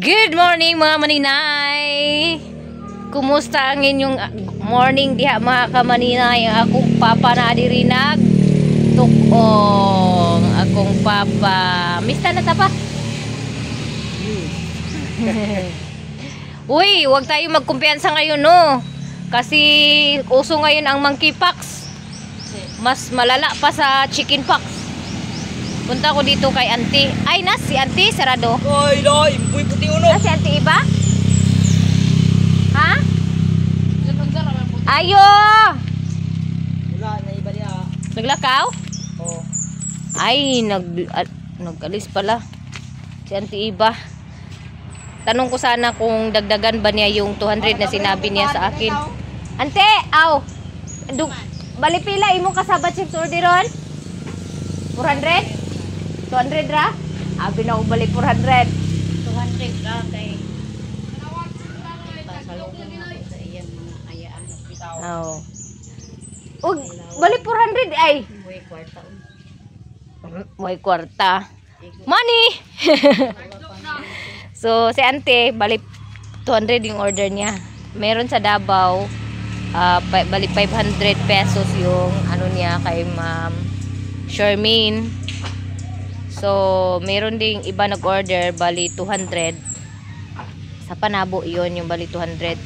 Good morning mga maninay. Kumusta ang inyong morning diha mga kamaninay? Akong papa na diri nag tukong. Akong papa. Mista na ta pa? Uy, huwag tayo magkumpiyansa ngayon no. Kasi uso ngayon ang monkeypox. Mas malala pa sa chickenpox. Punta ko dito kay auntie. Ay, si auntie, sarado. Oy, loy, buhay puti uno. Si auntie iba? Ha? Ayo! Wala, na iba niya. Naglakaw? Oo. Ay, nag-alis pala. Si auntie iba. Tanong ko sana kung dagdagan ba niya yung 200 na sinabi niya sa akin. Ante, aw! Bali pila, imong kasabat chips orderon? 400? 200 ra? Abi na ko balik 400. 200 ra kay pasalubong ako sa iyang mga ayaan. Oo. Oh. Balik 400 ay. Buhay kwarta. May kwarta. Money! So, si ante, balik 200 yung order niya. Meron sa Davao, balik 500 pesos yung ano niya kay Ma'am Charmaine. So, meron ding iba nag-order, bali 200. Sa Panabo, yon yung bali 200.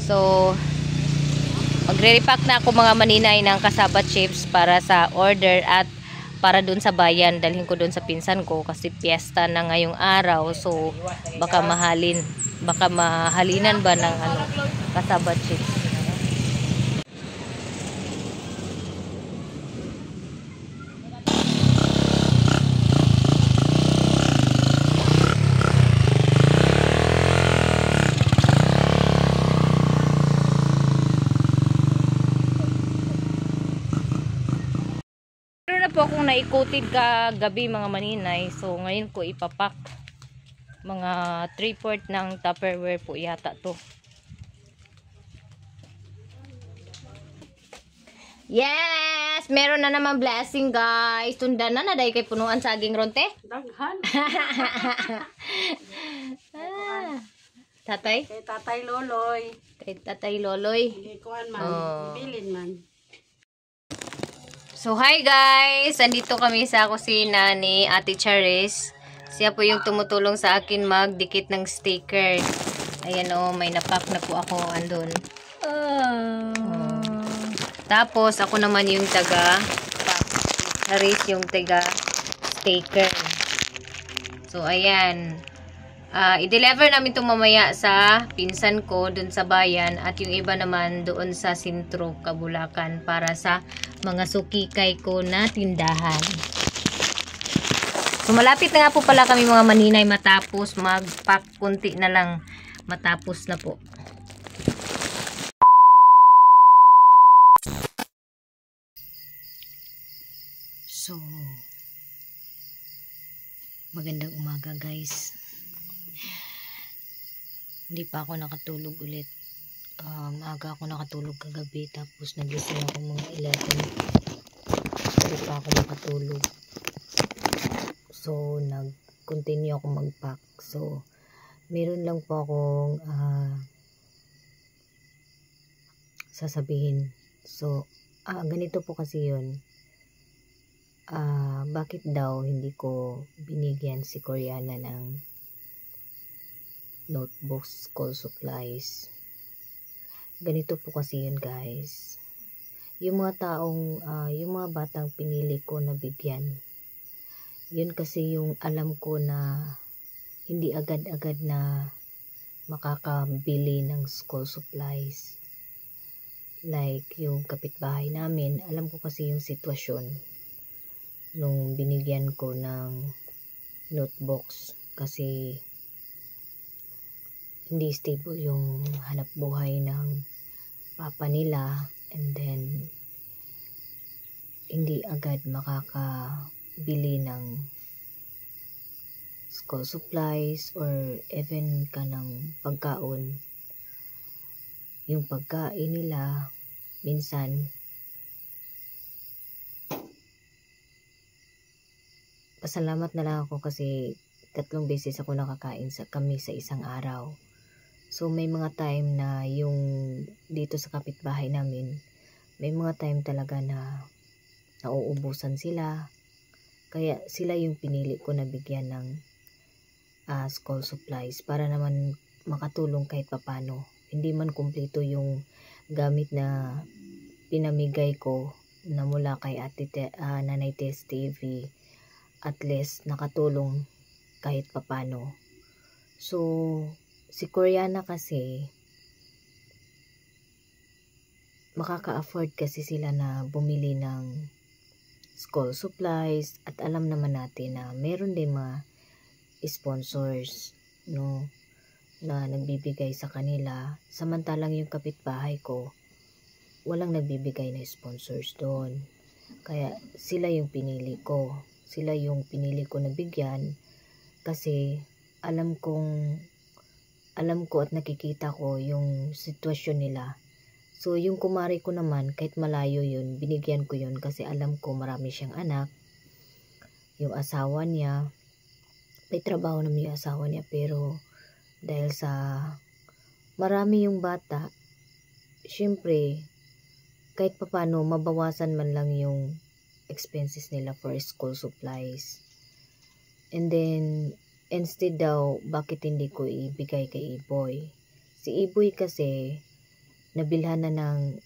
So, magre-repack na ako mga maninay ng kasaba chips para sa order at para dun sa bayan. Dalhin ko dun sa pinsan ko kasi piyesta na ngayong araw. So, baka mahalinan ba ng kasaba chips. Po akong naikutid ka gabi mga maninay, so ngayon ko ipapak mga 3/4 ng Tupperware po yata to. Yes, meron na naman blessing guys. Tundan na dahil kay punuan saging ronte. Daghan. Tatay? Kay Tatay Loloy. Kay Tatay Loloy. Hindi kuan man, bilin man. So, hi guys! Andito kami sa kusina ni Ate Charis. Siya po yung tumutulong sa akin magdikit ng sticker. Ayan o, may napak na po ako andun. Tapos, ako naman yung taga Charis yung taga sticker. So, ayan. I-deliver namin itong mamaya sa pinsan ko dun sa bayan at yung iba naman doon sa Sintro, Kabulacan para sa mga sukikay ko na tindahan. So, malapit na nga po pala kami mga maninay matapos mag-pack, kunti na lang matapos na po. So, magandang umaga guys. Hindi pa ako nakatulog ulit. Maaga ako nakatulog kagabi, tapos nagising ako mga 11. Hindi pa ako nakatulog. So, nag-continue ako mag-pack. So, meron lang po akong sasabihin. So, ganito po kasi yun. Bakit daw hindi ko binigyan si Koreana ng notebooks, school supplies? Ganito po kasi yun guys. Yung mga batang pinili ko na bigyan, yun kasi yung alam ko na hindi agad-agad na makakabili ng school supplies. Like yung kapitbahay namin, alam ko kasi yung sitwasyon nung binigyan ko ng notebooks kasi hindi stable yung hanap buhay ng papa nila, and then hindi agad makakabili ng school supplies or even ka ng pagkaon. Yung pagkain nila minsan pasalamat na lang ako kasi 3 beses ako nakakain kami sa isang araw. So may mga time na yung dito sa kapitbahay namin, may mga time talaga na nauubusan sila. Kaya sila yung pinili ko na bigyan ng school supplies para naman makatulong kahit papano. Hindi man kumpleto yung gamit na pinamigay ko na mula kay Nanay Tess TV, at least nakatulong kahit papano. So si Koreana kasi makaka-afford kasi sila na bumili ng school supplies, at alam naman natin na meron din mga sponsors, no, na nagbibigay sa kanila, samantalang yung kapitbahay ko walang nagbibigay na sponsors doon. Kaya sila yung pinili ko na bigyan kasi alam ko at nakikita ko yung sitwasyon nila. So yung kumari ko naman, kahit malayo yun, binigyan ko yun kasi alam ko marami siyang anak. Yung asawa niya, may trabaho naman yung asawa niya, pero dahil sa marami yung bata, syempre kahit papano mabawasan man lang yung expenses nila for school supplies. And then instead daw, bakit hindi ko ibigay kay Iboy? Si Iboy kasi nabilhan na ng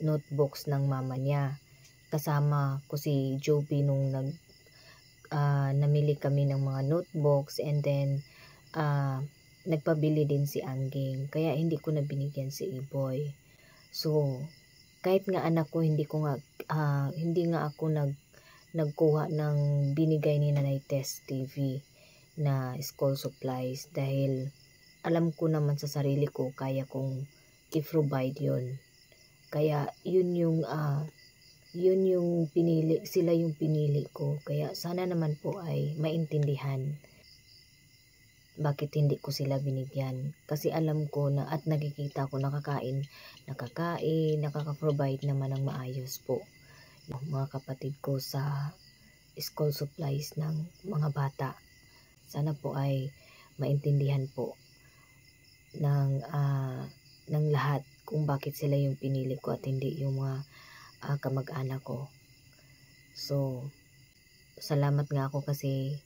notebooks ng mama niya. Kasama ko si Joby nung namili kami ng mga notebooks, and then nagpabili din si Angging. Kaya hindi ko na binigyan si Iboy. So kahit nga anak ko, hindi nga ako nagkuha ng binigay ni Nanay Tess TV na school supplies dahil alam ko naman sa sarili ko kaya kong i-provide yun. Kaya yun yung pinili, sila yung pinili ko. Kaya sana naman po ay maintindihan bakit hindi ko sila binigyan. Kasi alam ko na at nakikita ko nakaka-provide naman ng maayos po yung mga kapatid ko sa school supplies ng mga bata. Sana po ay maintindihan po ng lahat kung bakit sila yung pinili ko at hindi yung mga kamag-anak ko. So salamat nga ako kasi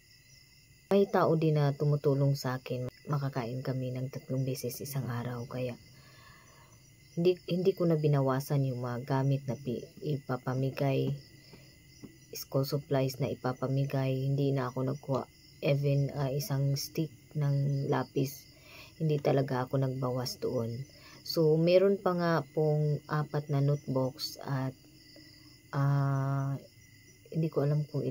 may tao din na tumutulong sa akin. Makakain kami ng 3 beses isang araw. Kaya hindi ko na binawasan yung mga gamit na ipapamigay, school supplies na ipapamigay. Hindi na ako nagkuha even isang stick ng lapis. Hindi talaga ako nagbawas doon. So meron pa nga pong 4 na notebooks at hindi ko alam kung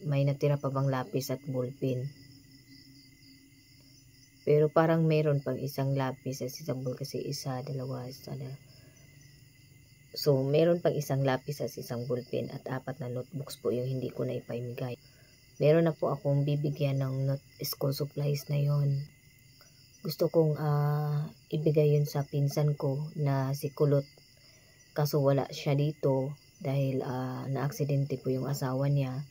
may natira pa bang lapis at ballpen. Pero parang meron pang isang lapis at isang ball kasi So meron pang isang lapis at isang ballpen at 4 na notebooks po yung hindi ko na ipamigay. Meron na po akong bibigyan ng school supplies na yon. Gusto kong ibigay yun sa pinsan ko na si Kulot. Kaso wala siya dito dahil na-aksidente po yung asawa niya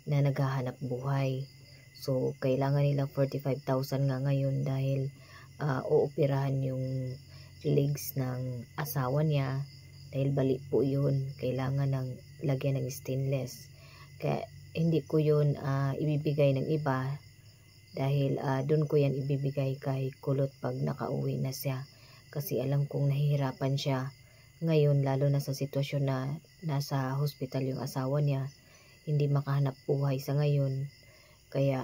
na naghahanap buhay. So kailangan nila 45,000 nga ngayon dahil uoperahan yung legs ng asawa niya dahil bali po yun. Kailangan ng lagyan ng stainless. Kaya hindi ko yun ibibigay ng iba dahil doon ko yan ibibigay kay Kulot pag nakauwi na siya. Kasi alam kong nahihirapan siya ngayon, lalo na sa sitwasyon na nasa hospital yung asawa niya, hindi makahanap buhay sa ngayon. Kaya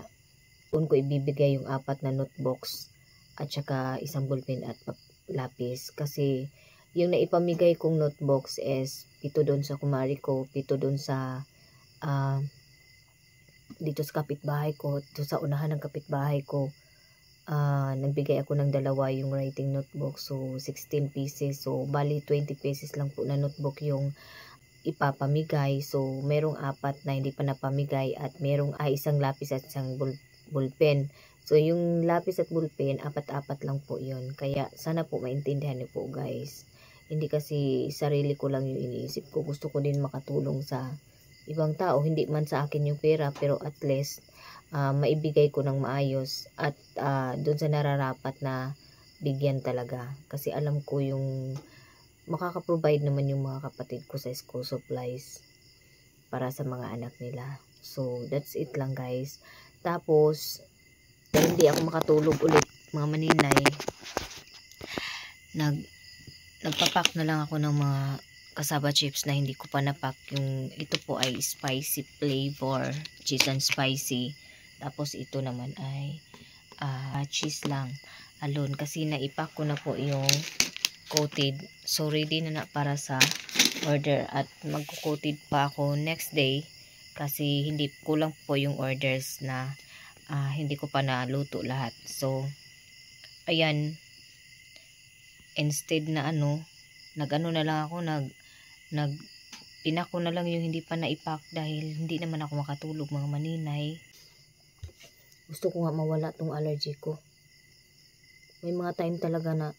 doon ko ibibigay yung 4 na notebooks at saka isang ballpen at lapis. Kasi yung naipamigay kong notebooks is 7 doon sa kumari ko, 7 doon sa dito sa kapitbahay ko, dito sa unahan ng kapitbahay ko. Nagbigay ako ng 2 yung writing notebook, so 16 pieces. So bali 20 pieces lang po na notebook yung ipapamigay. So merong 4 na hindi pa napamigay at merong isang lapis at isang ballpen. So yung lapis at ballpen 4 lang po yun. Kaya sana po maintindihan niyo po guys. Hindi kasi sarili ko lang yung iniisip ko. Gusto ko din makatulong sa ibang tao, hindi man sa akin yung pera, pero at least maibigay ko ng maayos at doon sa nararapat na bigyan talaga. Kasi alam ko yung makaka-provide naman yung mga kapatid ko sa school supplies para sa mga anak nila. So, that's it lang guys. Tapos, dahil hindi ako makatulog ulit mga maninay, nagpapak na lang ako ng mga cassava chips na hindi ko pa napak. Yung ito po ay spicy flavor, cheese and spicy. Tapos ito naman ay cheese lang alone, kasi naipak ko na po yung coated. So ready na para sa order, at magko-coated pa ako next day kasi hindi kulang po yung orders na hindi ko pa naluto lahat. So ayan, instead na nag-ano na lang ako, pinako na lang yung hindi pa naipak dahil hindi naman ako makatulog mga maninay. Gusto ko nga mawala tong allergy ko. May mga time talaga na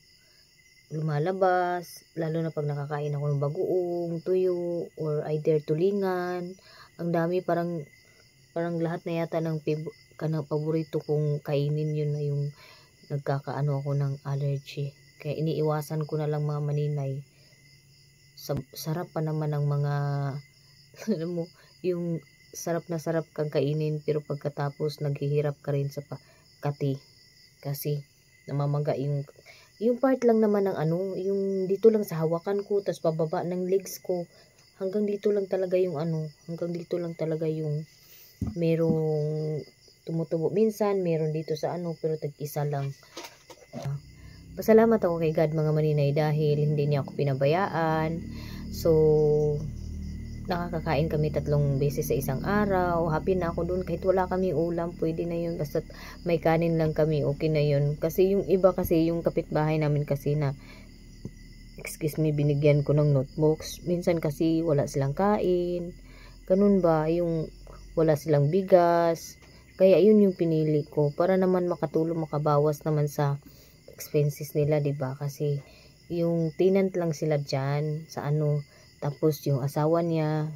lumalabas, lalo na pag nakakain ako ng bagoong, tuyo, or either tulingan. Ang dami, parang lahat na yata ng paborito kong kainin, yun na yung nagkakaano ako ng allergy. Kaya iniiwasan ko na lang mga maninay. Sarap pa naman ng mga alam mo, yung sarap na sarap kang kainin, pero pagkatapos naghihirap ka rin sa kati kasi namamaga yung part lang naman ng yung dito lang sa hawakan ko, tas pababa ng legs ko, hanggang dito lang talaga yung hanggang dito lang talaga yung merong tumutubo. Minsan meron dito sa pero tag-isa lang. Pasalamat ako kay God mga maninay dahil hindi niya ako pinabayaan. So nakakakain kami 3 beses sa isang araw. Happy na ako dun, kahit wala kami ulam, pwede na yun, basta may kanin lang kami, okay na yun. Kasi yung iba, kasi yung kapitbahay namin kasi na binigyan ko ng notebooks, minsan kasi wala silang kain, ganun ba, yung wala silang bigas. Kaya yun yung pinili ko para naman makatulong, makabawas naman sa expenses nila, diba? Kasi yung tenant lang sila dyan sa tapos yung asawa niya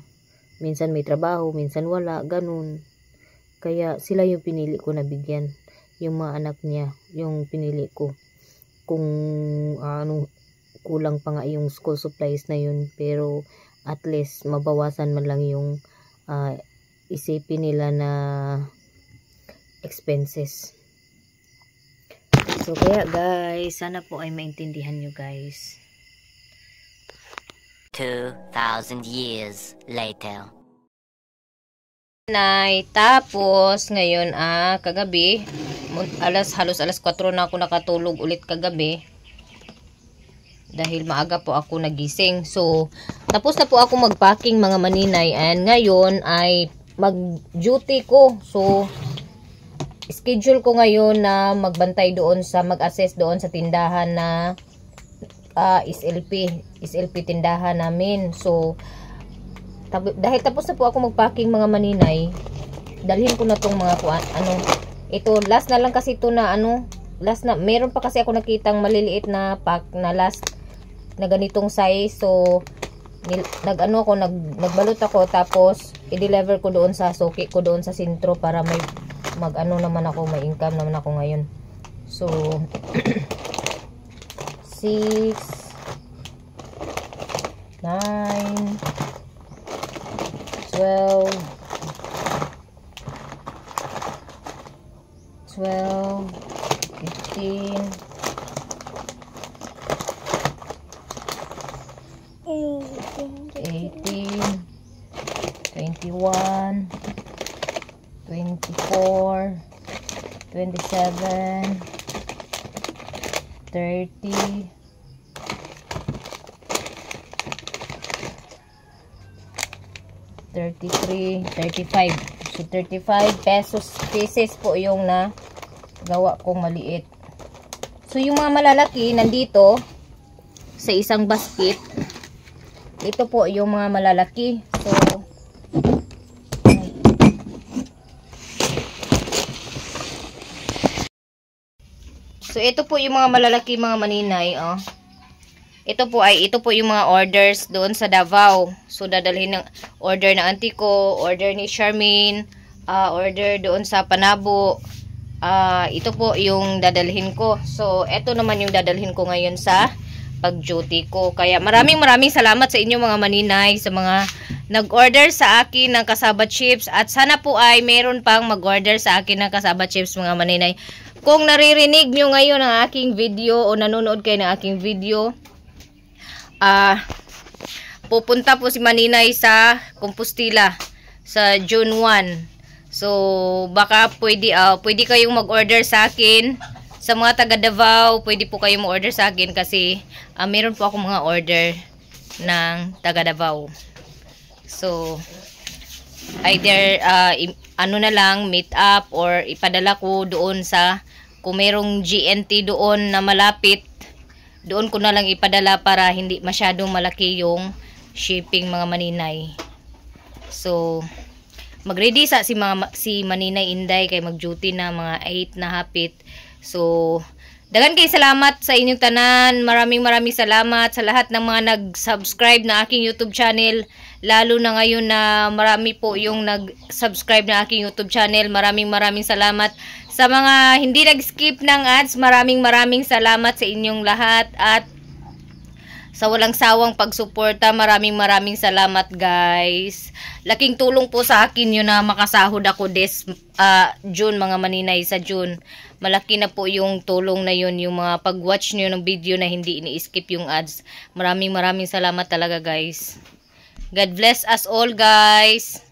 minsan may trabaho, minsan wala, ganun. Kaya sila yung pinili ko na bigyan, yung mga anak niya yung pinili ko. Kung kulang pa nga yung school supplies na yun, pero at least mabawasan man lang yung isipin nila na expenses. So kaya guys, sana po ay maintindihan nyo guys. 2,000 years later. Tapos ngayon kagabi, halos alas 4 na ako nakatulog ulit kagabi. Dahil maaga po ako nagising. So, tapos na po ako magpacking mga maninay, and ngayon ay mag-duty ko. So, schedule ko ngayon na magbantay doon mag-assess doon sa tindahan na SLP tindahan namin. So dahil tapos na po ako magpacking mga maninay, dalhin ko na tong mga ito last na lang kasi ito na last na, meron pa kasi ako nakitang maliliit na pack na last na ganitong size. So nagbalot ako, tapos i-deliver ko doon sa suki ko doon sa sentro para may naman ako, may income naman ako ngayon. So 6, 9, 12, 15, 18, 21, 24, 27, 30, 33, 35. So 35 pieces po yung na gawa kong maliit. So yung mga malalaki nandito sa isang basket. Ito po yung mga malalaki. So ito po yung mga malalaki mga maninay, ito po yung mga orders doon sa Davao. So dadalhin ng order ng auntie ko, order ni Charmaine, order doon sa Panabo. Ito po yung dadalhin ko. So ito naman yung dadalhin ko ngayon sa pag-duty ko. Kaya maraming salamat sa inyo mga maninay, sa mga nag-order sa akin ng kasaba chips, at sana po ay meron pang mag-order sa akin ng kasaba chips mga maninay. Kung naririnig nyo ngayon ang aking video o nanonood kayo ng aking video, pupunta po si Maninay sa Compostela sa June 1. So baka pwede kayong mag-order sa akin. Sa mga taga Davao, pwede po kayong mag-order sa akin kasi meron po ako mga order ng taga Davao. So either ano na lang, meet up, or ipadala ko doon sa, kung merong GNT doon na malapit, doon ko na lang ipadala para hindi masyadong malaki yung shipping mga maninay. So mag-ready si Maninay Inday kay mag-duty na mga 8 na hapit. So dagan kay salamat sa inyong tanan. Maraming salamat sa lahat ng mga nag-subscribe na aking YouTube channel. Lalo na ngayon na marami po yung nag-subscribe na aking YouTube channel. Maraming salamat. Sa mga hindi nag-skip ng ads, maraming salamat sa inyong lahat. At sa walang sawang pagsuporta, maraming salamat guys. Laking tulong po sa akin yun na makasahod ako June mga maninay, sa June. Malaki na po yung tulong na yun, yung mga pag-watch nyo ng video na hindi ini-skip yung ads. Maraming salamat talaga guys. God bless us all guys.